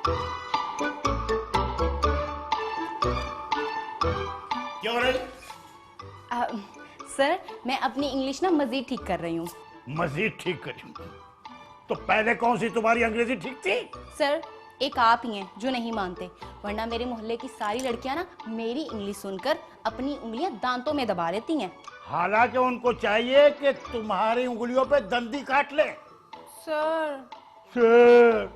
क्या हो रहा है? सर मैं अपनी इंग्लिश ना मजीद ठीक कर रही हूँ। मजीद ठीक करी? तो पहले कौन सी तुम्हारी अंग्रेजी ठीक थी? सर एक आप ही हैं जो नहीं मानते, वरना मेरे मोहल्ले की सारी लड़कियां ना मेरी इंग्लिश सुनकर अपनी उंगलियां दांतों में दबा लेती हैं। हालांकि उनको चाहिए कि तुम्हारी उंगलियों पे दंदी काट ले। सर सर,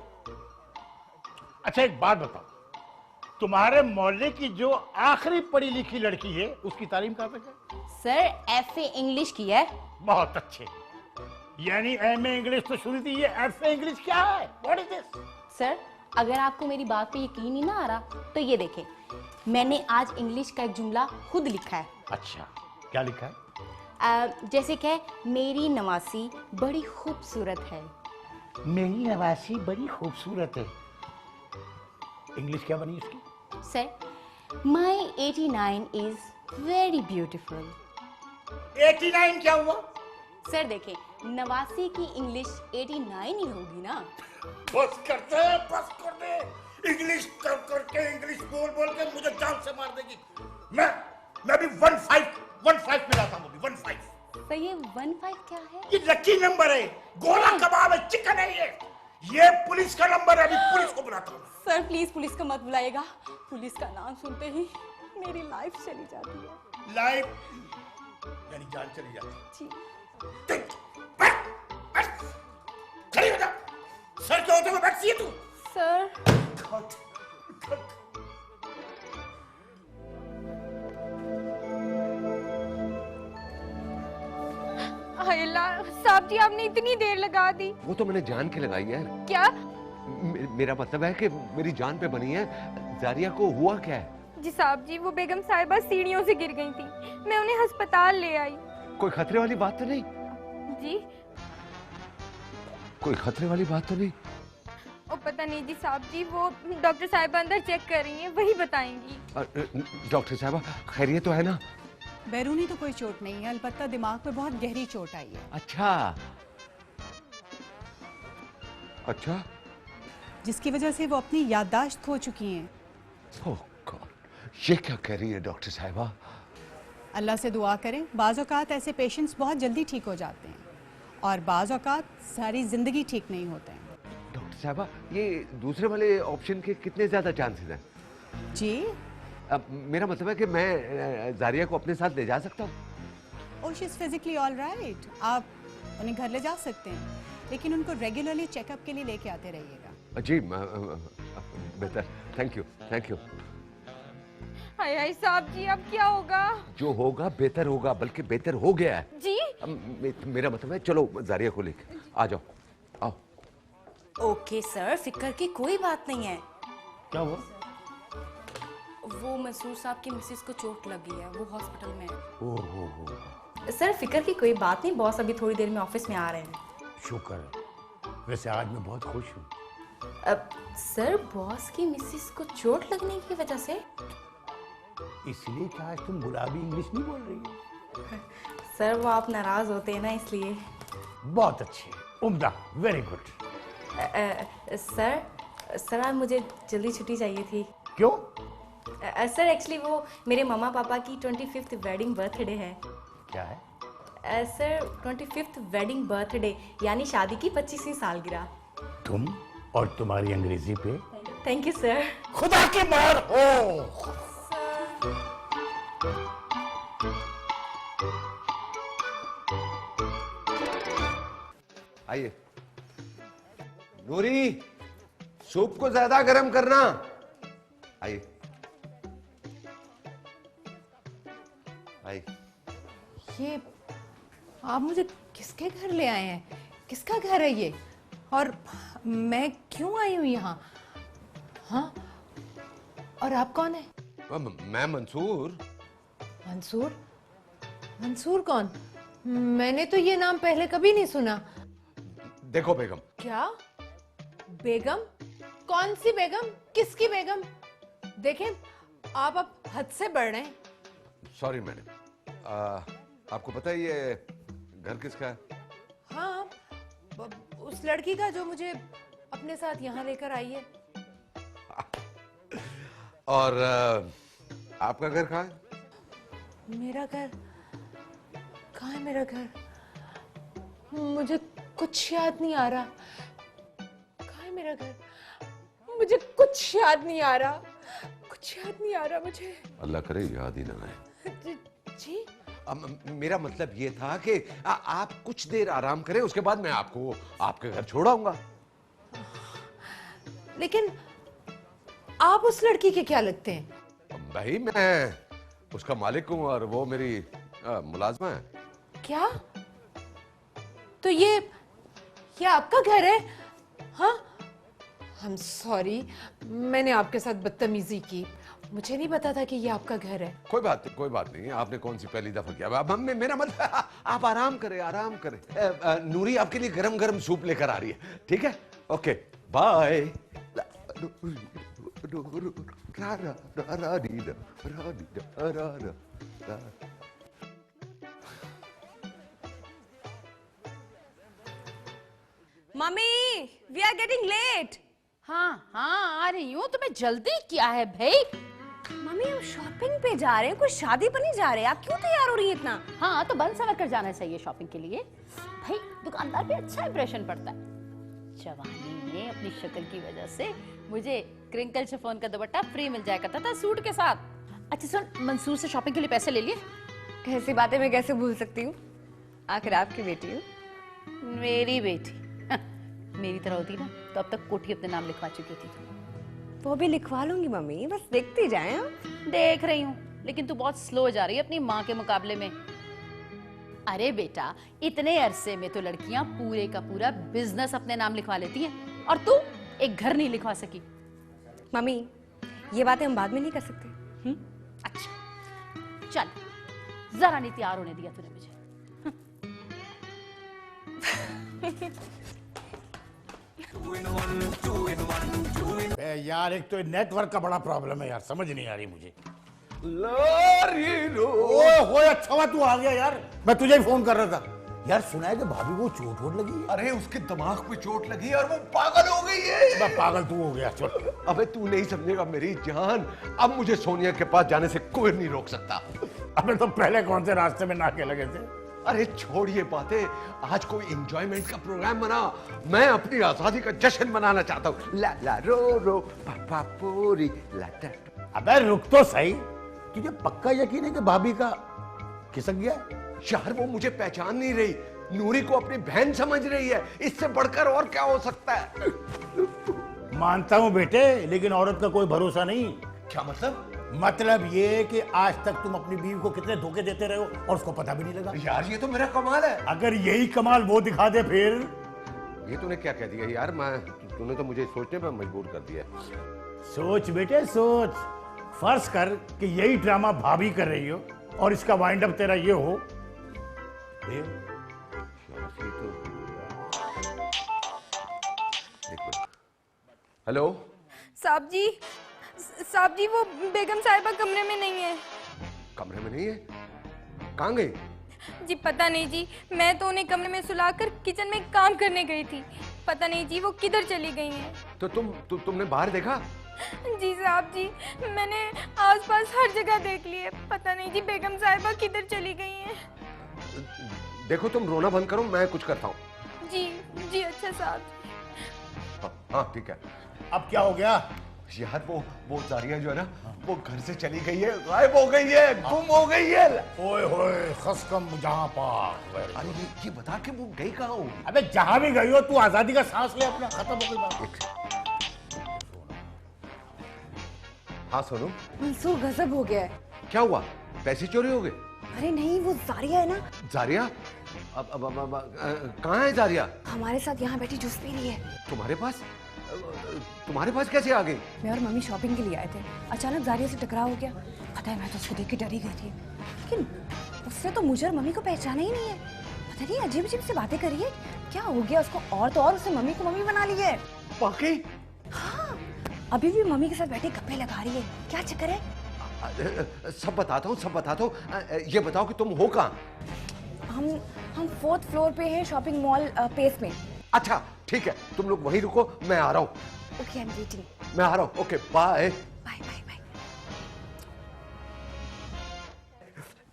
अच्छा एक बात बताओ, तुम्हारे मोहल्ले की जो आखिरी पढ़ी लिखी लड़की है उसकी तालीम कहाँ तक है? सर एफए इंग्लिश की है। बहुत अच्छे। यानी एमए इंग्लिश तो सुनी थी, ये एफए इंग्लिश क्या है? What is this? सर अगर आपको मेरी बात पे यकीन ही ना आ रहा तो ये देखें, मैंने आज इंग्लिश का एक जुमला खुद लिखा है। अच्छा, क्या लिखा है? जैसे कि मेरी नवासी बड़ी खूबसूरत है। मेरी नवासी बड़ी खूबसूरत है। इंग्लिश क्या बनी इसकी? Sir my 89 is very beautiful. 89 क्या हुआ? सर देखें, नवासी की इंग्लिश 89 ही होगी ना। बस कर दे, बस कर दे। इंग्लिश कर करके, इंग्लिश बोल बोल के मुझे जान से मार देगी। मैं भी 15 मिलाता हूँ, 15। सर ये 15 क्या है? ये लकी नंबर है, गोला कबाब है, चिकन है ये पुलिस का नंबर है। अभी पुलिस को बुलाता हूँ। सर प्लीज पुलिस को मत बुलाइएगा, पुलिस का नाम सुनते ही मेरी लाइफ चली जाती है। लाइफ यानी जान चली जाती है। जी खड़ी हो जा। सर के होते हुए बैठती है तू? सर साहब जी आपने इतनी देर लगा दी। वो तो मैंने जान के लगाई है। क्या? मेरा मतलब है कि मेरी जान पे बनी है। जारिया को हुआ क्या है? जी साहब जी वो बेगम साहिबा सीढ़ियों से गिर गई थी, मैं उन्हें अस्पताल ले आई। कोई खतरे वाली बात तो नहीं? जी कोई खतरे वाली बात तो नहीं? ओ पता नहीं जी साहब जी, वो डॉक्टर साहिबा अंदर चेक कर रही हैं, वही बताएंगी। डॉक्टर साहिबा खैरियत तो है ना? बैरूनी तो कोई चोट नहीं है, अलबत्ता दिमाग पे बहुत गहरी चोट आई है। अच्छा अच्छा, जिसकी वजह से वो अपनी याददाश्त खो चुकी हैं। ओह गॉड, ये क्या कह रही है डॉक्टर साहिबा? अल्लाह से दुआ करें, बाज़ औक़ात ऐसे पेशेंट्स बहुत जल्दी ठीक हो जाते हैं और बाज़ औक़ात सारी जिंदगी ठीक नहीं होते हैं। डॉक्टर साहिबा ये दूसरे वाले ऑप्शन के कितने ज्यादा चांसेस हैं? जी अब मेरा मतलब है कि मैं जारिया को अपने साथ ले जा सकता हूँ? ओह she is physically all right, आप उन्हें घर ले जा सकते हैं, लेकिन उनको रेगुलरली चेकअप के लिए लेके आते रहिएगा। जी बेहतर, थैंक यू। हाय हाय साहब जी अब क्या होगा? जो होगा बेहतर होगा, बल्कि बेहतर हो गया है। जी मेरा मतलब है चलो जारिया को लेके आ जाओ, आओ। ओके सर, फिक्र की कोई बात नहीं है। क्या हुआ? वो मंसूर साहब की मिसेस को चोट लग गई है, वो हॉस्पिटल में है। ओहो, सर फिक्र की कोई बात नहीं, बॉस अभी थोड़ी देर में ऑफिस में आ रहे हैं। शुक्र है। वैसे आज मैं बहुत खुश हूँ। अब सर बॉस की मिसेस को चोट लगने की वजह से? इसलिए कि आज तुम गुलाबी इंग्लिश नहीं बोल रही हो। सर वो आप नाराज होते हैं ना इसलिए। बहुत अच्छे, उम्दा, वेरी गुड। सर आज मुझे जल्दी छुट्टी चाहिए थी। क्यों? सर एक्चुअली वो मेरे मामा पापा की 25th वेडिंग बर्थडे है। क्या है? सर 25th वेडिंग बर्थडे यानी शादी की 25वीं सालगिरह। तुम और तुम्हारी अंग्रेजी पे थैंक यू सर। खुदा की मार हो। आइए। नूरी, सूप को ज्यादा गर्म करना। आइए आइए। ये आप मुझे किसके घर ले आए हैं? किसका घर है ये? और मैं क्यों आई हूँ यहाँ? हाँ, और आप कौन है? मैं मंसूर। मंसूर? मंसूर कौन? मैंने तो ये नाम पहले कभी नहीं सुना। देखो बेगम। क्या बेगम? कौन सी बेगम? किसकी बेगम? देखें आप अब हद से बढ़ रहे हैं। सॉरी मैडम, आपको पता है ये घर किसका है? हाँ, उस लड़की का जो मुझे अपने साथ यहाँ लेकर आई है। और आपका घर कहाँ है? मेरा घर कहाँ है? मेरा घर मुझे कुछ याद नहीं आ रहा। कहाँ है मेरा घर? मुझे कुछ याद नहीं आ रहा। कुछ याद नहीं आ रहा मुझे। अल्लाह करे याद ही ना आए। जी मेरा मतलब ये था कि आप कुछ देर आराम करें, उसके बाद मैं आपको आपके घर छोड़ आऊंगा। लेकिन आप उस लड़की के क्या लगते हैं? भाई मैं उसका मालिक हूं और वो मेरी मुलाजमा है। क्या? तो ये आपका घर है? हाँ, I'm sorry, मैंने आपके साथ बदतमीजी की। मुझे नहीं पता था कि ये आपका घर है। कोई बात नहीं। आपने कौन सी पहली दफा किया? अब मेरा मतलब आप आराम करें। नूरी आपके लिए गरम गरम सूप लेकर आ रही है, ठीक है? Okay bye. Mummy we are getting late. हाँ हाँ आ रही हूँ। तुम्हें जल्दी क्या है भाई? मम्मी हम शॉपिंग पे जा रहे हैं, कोई शादी पर नहीं जा रहे हैं। आप क्यों तैयार हो रही है इतना? हाँ तो बन सवर कर जाना चाहिए शॉपिंग के लिए भाई। दुकानदार पे अच्छा इंप्रेशन पड़ता है। जवानी में अपनी शक्ल की वजह से मुझे क्रिंकल शिफॉन का दुपट्टा फ्री मिल जाया करता था सूट के साथ। अच्छा सुन, मंसूर से शॉपिंग के लिए पैसे ले लिए? ऐसी बातें मैं कैसे भूल सकती हूँ, आखिर आपकी बेटी हूँ। मेरी बेटी मेरी तरह होती ना तो अब तक कोठी अपने नाम लिखवा चुकी थी। वो भी लिखवा लूंगी मम्मी, बस देखती जाए। हम देख रही हूँ, लेकिन तू बहुत स्लो जा रही है अपनी माँ के मुकाबले में। अरे बेटा, इतने अरसे में तो लड़कियां पूरे का पूरा बिजनेस अपने नाम लिखवा लेती हैं और तू एक घर नहीं लिखवा सकी। मम्मी ये बातें हम बाद में नहीं कर सकते? अच्छा चल, जरा नहीं तैयार होने दिया तूने मुझे। यार एक तो नेटवर्क का बड़ा प्रॉब्लम है यार, समझ नहीं आ रही मुझे। ओए अच्छा हुआ तू आ गया यार, मैं तुझे ही फोन कर रहा था। यार सुना है कि भाभी को चोट वोट लगी है? अरे उसके दिमाग पे चोट लगी और वो पागल हो गई है। मैं पागल तू हो गया। चल अबे तू नहीं समझेगा मेरी जान, अब मुझे सोनिया के पास जाने से कोई नहीं रोक सकता। अबे तो पहले कौन से रास्ते में नाके लगे थे? अरे छोड़िए बातें, आज कोई एंजॉयमेंट का प्रोग्राम बना। मैं अपनी आजादी का जश्न मनाना चाहता हूँ। ला ला रो रो पापा पूरी ला टा। अबे रुक तो सही, तुझे पक्का यकीन है कि भाभी का खिसक गया? यार वो मुझे पहचान नहीं रही, नूरी को अपनी बहन समझ रही है। इससे बढ़कर और क्या हो सकता है? मानता हूँ बेटे, लेकिन औरत का कोई भरोसा नहीं। क्या मतलब? मतलब ये कि आज तक तुम अपनी बीवी को कितने धोखे देते रहे हो और उसको पता भी नहीं लगा। यार ये तो मेरा कमाल है। अगर यही कमाल वो दिखा दे फिर। ये तूने क्या कह दिया यार? तूने तो मुझे सोचने पर मजबूर कर दिया। सोच बेटे सोच। फर्ज कर कि यही ड्रामा भाभी कर रही हो और इसका वाइंड अप तेरा ये हो। हेलो साहब जी वो बेगम साहिबा कमरे में नहीं है। कमरे में नहीं है? कहाँ गई? जी पता नहीं जी, मैं तो उन्हें कमरे में सुलाकर किचन में काम करने गई थी। पता नहीं जी वो किधर चली गई हैं। तो तुमने बाहर देखा? जी साहब जी, मैंने आसपास हर जगह देख लिए, पता नहीं जी बेगम साहिबा किधर चली गई हैं। देखो तुम रोना बंद करो, मैं कुछ करता हूँ। जी अच्छा साहब। हाँ ठीक है। अब क्या हो गया? यार वो जारिया जो है ना, वो घर से चली गई है, गायब हो गई है, गुम हो गई है। ओए होए खसकम जहां पाक। अरे ये बता के वो गई कहाँ होगी? अबे जहां भी गई हो तू आजादी का सांस ले अपना, खत्म हो गई बात। हाँ सोनू, मंसूर गजब हो गया है। क्या हुआ? पैसे चोरी हो गए? अरे नहीं, वो जारिया है ना। जारिया? अब कहाँ है जारिया? हमारे साथ यहाँ बैठी जूस पी रही है। तुम्हारे पास? तुम्हारे पास कैसे आ गई? मैं और मम्मी शॉपिंग के लिए आए थे, अचानक जारिया से टकराव हो गया। पता है मैं तो उसको देख के डर ही गई थी, लेकिन उससे तो मुझे और मम्मी को पहचाना ही नहीं है। पता नहीं अजीब अजीब से बातें करी है, क्या हो गया उसको? और तो और उसने मम्मी को मम्मी बना ली है। वाकई? हाँ, अभी भी मम्मी के साथ बैठे गप्पे लगा रही है। क्या चक्कर है? सब बताता हूँ। ये बताओ कि तुम हो कहाँ? हम 4th फ्लोर पे हैं, शॉपिंग मॉल पेस में। अच्छा ठीक है, तुम लोग वहीं रुको, मैं आ रहा हूँ। Okay I am waiting. मैं आ रहा हूँ। Okay bye. Bye bye bye.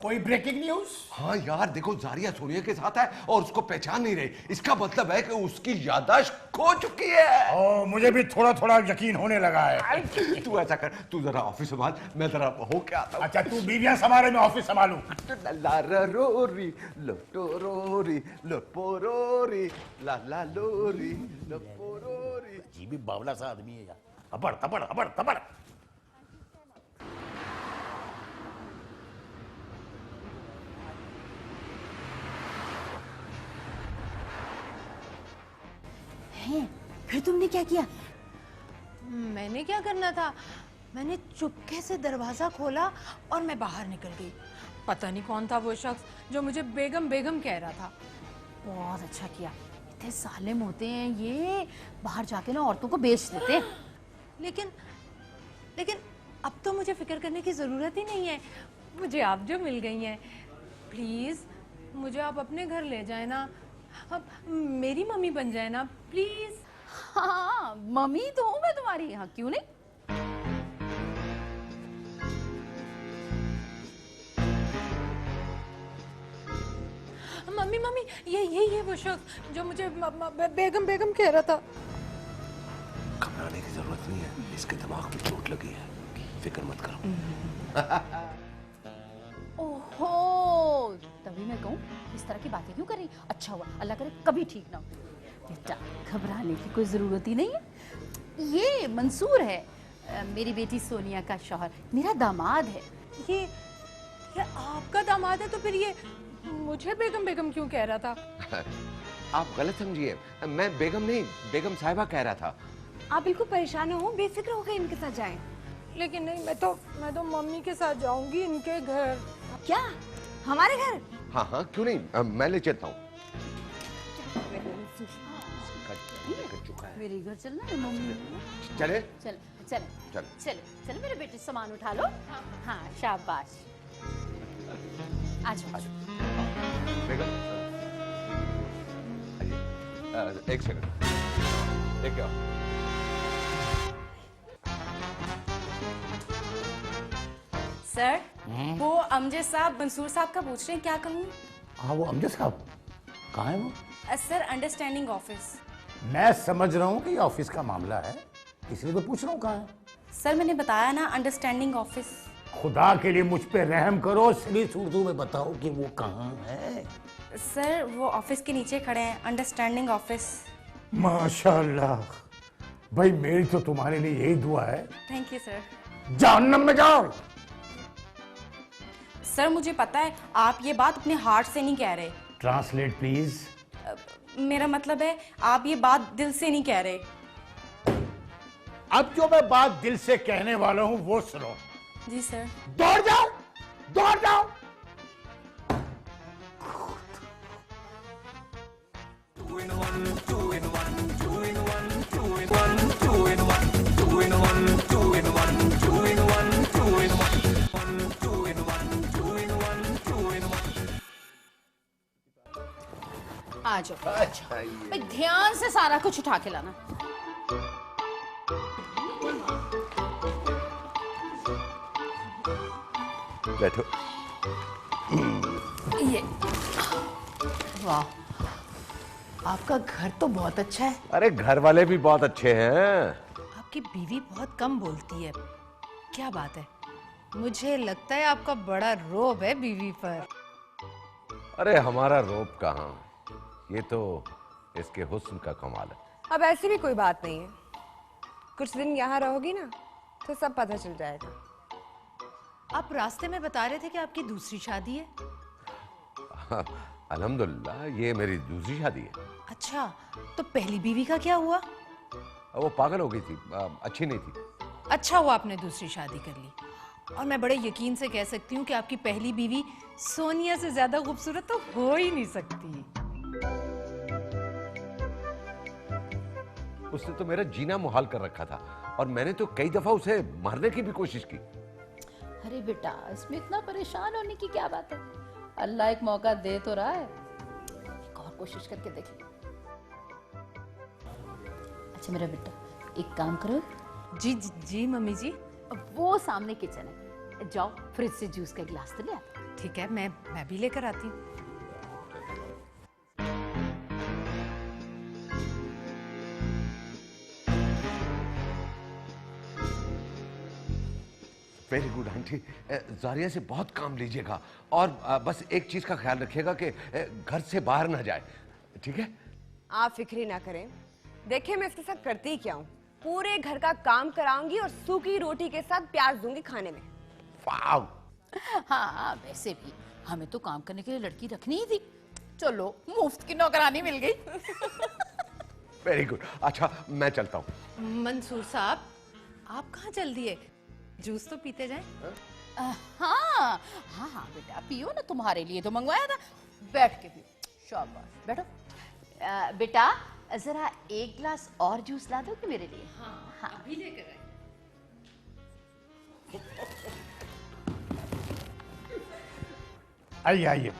कोई ब्रेकिंग न्यूज? हाँ यार देखो, जारिया सोनिया के साथ है और उसको पहचान नहीं रही। इसका मतलब है कि उसकी याददाश्त खो चुकी है। ओ, मुझे भी थोड़ा थोड़ा यकीन होने लगा है। तू ऐसा कर, तू जरा ऑफिस संभाल, मैं जरा हो के आता हूँ। अच्छा, तू बीवियां संभाले, मैं ऑफिस संभालूं। रोरी लोटोरोरी लोपोरोरी ला ला लोरी लोपोरोरी। जी भी बावला सा आदमी है यार। अबड़ तबड़ अबड़ तबड़। हैं, फिर तुमने क्या किया? मैंने क्या करना था, मैंने चुपके से दरवाजा खोला और मैं बाहर निकल गई। पता नहीं कौन था वो शख्स जो मुझे बेगम बेगम कह रहा था। बहुत अच्छा किया, इतने जालिम होते हैं ये, बाहर जाके ना औरतों को बेच देते हैं। लेकिन लेकिन अब तो मुझे फिक्र करने की ज़रूरत ही नहीं है, मुझे आप जो मिल गई हैं। प्लीज़ मुझे आप अपने घर ले जाए ना, अब मेरी मम्मी बन जाए ना प्लीज़। हाँ, मम्मी तो हूँ मैं तुम्हारी, यहाँ क्यों नहीं। मम्मी मम्मी, ये वो शख्स जो मुझे बेगम बेगम कह रहा था। घबराने की जरूरत नहीं है, इसके दिमाग में चोट लगी है, फिक्र मत करो। ओहो, तभी मैं कहूँ इस तरह की बातें क्यों कर रही। अच्छा हुआ, अल्लाह करे कभी ठीक ना हो। बेटा, घबराने की कोई जरूरत ही नहीं है। ये मंसूर है, मेरी बेटी सोनिया का शौहर, मेरा दामाद है। ये आपका दामाद है तो फिर ये मुझे बेगम बेगम क्यों कह रहा था? आप गलत समझिए, मैं बेगम नहीं, बेगम साहिबा कह रहा था। आप बिल्कुल परेशान हो, बेफिक्र होकर इनके साथ जाएं। लेकिन नहीं, मैं तो मम्मी के साथ जाऊंगी इनके घर। क्या, हमारे घर? हाँ हाँ, क्यों नहीं, मैं ले चलता हूँ। मेरे घर चलना है मम्मी। चले चल चल चल चल चल मेरे बेटे, सामान उठा लो। हाँ शाबाश, आज बेगम, आइए, एक सेकंड, एक क्या? सर, वो अमजद साहब मंसूर साहब का पूछ रहे हैं, क्या कहूँ? हाँ, वो अमजद साहब कहाँ है वो? Sir, understanding office. मैं समझ रहा हूँ कि ऑफिस का मामला है, इसलिए तो पूछ रहा हूँ कहाँ है। सर, मैंने बताया ना, अंडरस्टैंडिंग ऑफिस। खुदा के लिए मुझ पे रहम करो, सीधी उर्दू में बताओ कि वो कहाँ है। सर, वो ऑफिस के नीचे खड़े हैं, अंडरस्टैंडिंग ऑफिस। माशाल्लाह, भाई मेरी तो तुम्हारे लिए यही दुआ है, थैंक यू सर। जहन्नम में जाओ। सर, मुझे पता है आप ये बात अपने हार्ट से नहीं कह रहे। Translate please. मेरा मतलब है आप ये बात दिल से नहीं कह रहे। अब जो मैं बात दिल से कहने वाला हूँ वो सुनो। जी सर। दौड़ जाओ, दौड़ जाओ। आ जाओ। अच्छा, भाई ध्यान से सारा कुछ उठा के लाना। बैठो। ये वाह, आपका घर तो बहुत अच्छा है। अरे घर वाले भी बहुत अच्छे हैं। आपकी बीवी बहुत कम बोलती है, क्या बात है? मुझे लगता है आपका बड़ा रोब है बीवी पर। अरे हमारा रोब कहाँ, ये तो इसके हुस्न का कमाल है। अब ऐसी भी कोई बात नहीं है, कुछ दिन यहाँ रहोगी ना तो सब पता चल जाएगा। आप रास्ते में बता रहे थे कि आपकी दूसरी शादी है। अल्हम्दुलिल्लाह, ये मेरी दूसरी शादी है। अच्छा, तो पहली बीवी का क्या हुआ? वो पागल हो गई थी, अच्छी नहीं थी। अच्छा हुआ आपने दूसरी शादी कर ली। और मैं बड़े यकीन से कह सकती हूँ कि आपकी पहली बीवी सोनिया से ज्यादा खूबसूरत तो हो ही नहीं सकती। उसने तो मेरा जीना मुहाल कर रखा था और मैंने तो कई दफा उसे मारने की भी कोशिश की। अरे बेटा, इसमें इतना परेशान होने की क्या बात है, अल्लाह एक मौका दे तो रहा है, एक और कोशिश करके देखिए। अच्छा मेरा बेटा, एक काम करो। जी जी, जी मम्मी जी। वो सामने किचन है, जाओ फ्रिज से जूस का गिलास तो ले आता। ठीक है, मैं भी लेकर आती हूँ। Very good aunty. जारिया से बहुत काम लीजिएगा और बस एक चीज का ख्याल रखिएगा कि घर से बाहर ना जाए, ठीक है? आप फिक्र ही ना करें। देखिए मैं इसके साथ करती क्या हूँ, पूरे घर का काम कराऊंगी और सूखी रोटी के साथ प्याज दूंगी खाने में। वाव! हाँ वैसे भी हमें तो काम करने के लिए लड़की रखनी ही थी, चलो मुफ्त की नौकरानी मिल गई। Very good. अच्छा मैं चलता हूँ। मंसूर साहब, आप कहाँ चल दिए? जूस तो पीते जाएं। हाँ हाँ हाँ बेटा पियो ना, तुम्हारे लिए तो मंगवाया था, बैठ के पियो। शाबाश बैठो। बेटा जरा एक ग्लास और जूस ला दोगे मेरे लिए? हाँ अभी लेकर आए। आइए आइए।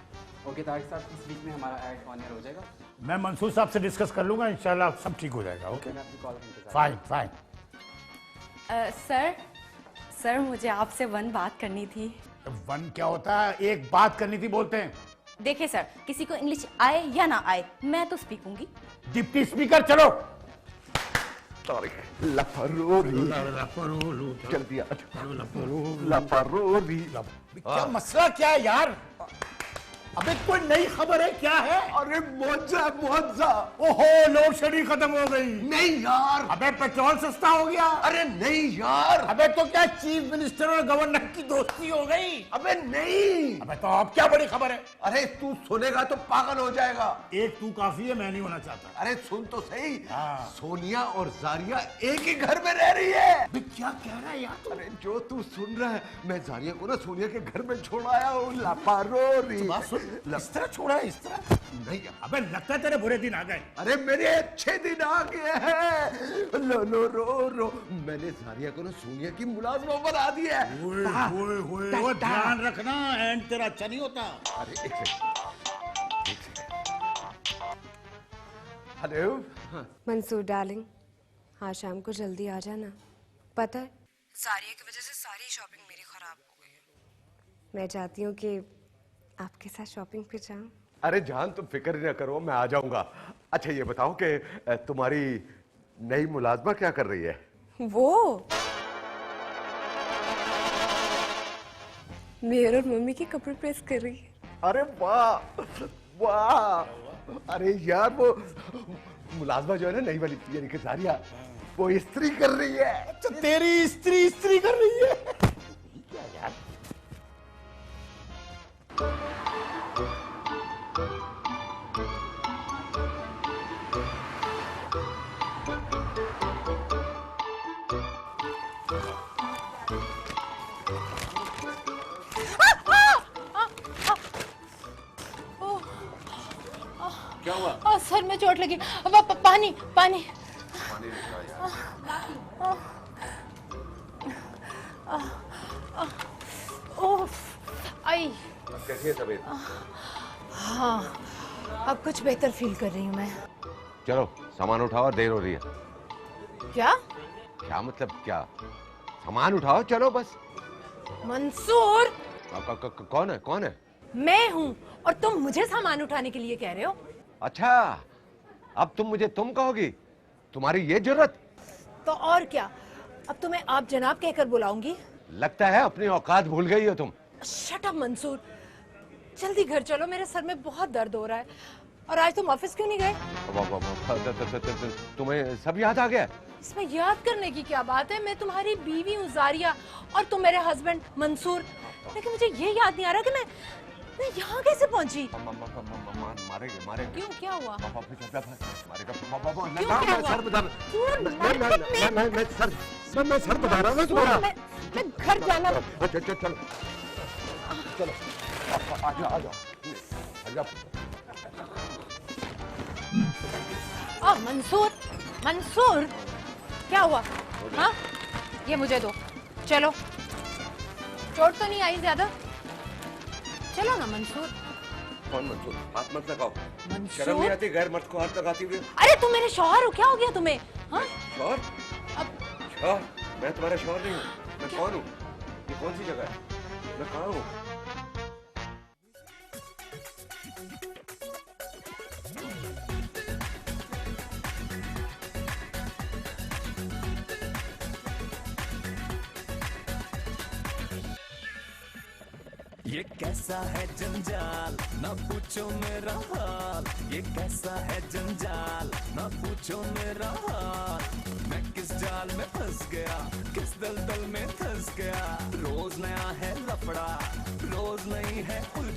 ओके तारिक साहब, इस वीक में हमारा ऐड ऑन एयर हो जाएगा। मैं मंसूर साहब से डिस्कस कर लूंगा, इंशाल्लाह सब ठीक हो जाएगा। ओके मैं आपकी कॉल का इंतजार फाइन फाइन। सर मुझे आपसे वन बात करनी थी। वन क्या होता है? एक बात करनी थी बोलते हैं। देखिए सर, किसी को इंग्लिश आए या ना आए, मैं तो स्पीकूंगी। डिप्टी स्पीकर चलो। सॉरी। लफरोरी। जल्दी आ लफरोरी। क्या मसला क्या है यार? अबे कोई नई खबर है क्या है? अरे मुआवजा मुआवजा। ओहो लोड शेडिंग खत्म हो गई। नहीं यार। अबे पेट्रोल सस्ता हो गया। अरे नहीं यार। अबे तो क्या चीफ मिनिस्टर और गवर्नर की दोस्ती हो गई? अबे नहीं। अबे तो अब क्या बड़ी खबर है? अरे तू सुनेगा तो पागल हो जाएगा। एक तू काफी है, मैं नहीं होना चाहता। अरे सुन तो सही। हाँ। सोनिया और जारिया एक ही घर में रह रही है। अबे क्या कह रहा है यार? अरे जो तू सुन रहा है, मैं जारिया को ना सोनिया के घर में छोड़ आया हूँ। लापारोरी। बात सुन, इस तरह छोड़ा है, इस तरह नहीं। अबे लगता है तेरे बुरे दिन आ गए। अरे मेरे अच्छे दिन आ गए हैं। लो लो रो रो। मैंने जारिया को ना सोनिया की मुलाजमा बना दी है। वो ध्यान रखना, एंड तेरा अच्छा नहीं होता। अरे एक सेकंड। हेलो। मंसूर डार्लिंग, आज शाम को जल्दी आ जाना। पता है सारिया की वजह से सारी शॉपिंग मेरी खराब हो गई है। मैं चाहती हूँ कि आपके साथ शॉपिंग पे जाऊं। अरे जान तुम फिक्र न करो, मैं आ जाऊंगा। अच्छा ये बताओ कि तुम्हारी नई मुलाजमा क्या कर रही है? वो मेरे और मम्मी के कपड़े प्रेस कर रही है। अरे वाह वाह। अरे यार वो मुलाजमा जो है ना नई वाली, यानी कि जारिया, वो इस्त्री कर रही है। अच्छा तेरी स्त्री कर रही है? क्या यार? क्या हुआ? सर में चोट लगी। पानी पानी। आई। कैसी है तबीयत? हाँ अब कुछ बेहतर फील कर रही हूँ मैं। चलो सामान उठाओ, देर हो रही है। क्या? क्या मतलब क्या? सामान उठाओ चलो बस। मंसूर, कौन है कौन है? मैं हूँ और तुम मुझे सामान उठाने के लिए कह रहे हो? अच्छा अब तुम मुझे तुम कहोगी? तुम्हारी ये जरूरत? तो और क्या, अब तुम्हें आप जनाब कहकर बुलाऊंगी। लगता है अपनी औकात भूल गई हो तुम। शट अप मंसूर, जल्दी घर चलो, मेरे सर में बहुत दर्द हो रहा है। और आज तुम ऑफिस क्यों नहीं गए? तुम्हें सब याद आ गया? इसमें याद करने की क्या बात है, मैं तुम्हारी बीवी हूँ जारिया और तुम मेरे हस्बैंड मंसूर। लेकिन मुझे ये याद नहीं आ रहा कि मैं यहाँ कैसे पहुंची। मारेंगे मारेंगे। क्यों, क्या हुआ? मैं सर बता रहा हूँ तुम्हारा। मैं घर जाना। चलो चलो चलो आ जाओ आ जाओ आ जाओ। मंसूर, मंसूर क्या हुआ? हाँ ये मुझे दो, चलो। चोट तो नहीं आई ज्यादा? चलो ना मंसूर। कौन मंसूर? हाथ मत लगाओ। मंसूर? शर्म नहीं आती गैर मर्द को हाथ लगाती हुए? अरे तुम मेरे शौहर हो, क्या हो गया तुम्हें? हाँ शौहर? अब शौहर? मैं तुम्हारा शौहर नहीं हूँ। मैं कौन हूँ? ये कौन सी जगह है? मैं कहाँ हूँ? ये कैसा है जंजाल ना पूछो मेरा हाल, ये कैसा है जंजाल ना पूछो मेरा हाल। मैं किस जाल में फंस गया, किस दलदल में फंस गया। रोज नया है लफड़ा, रोज नई है उलझन।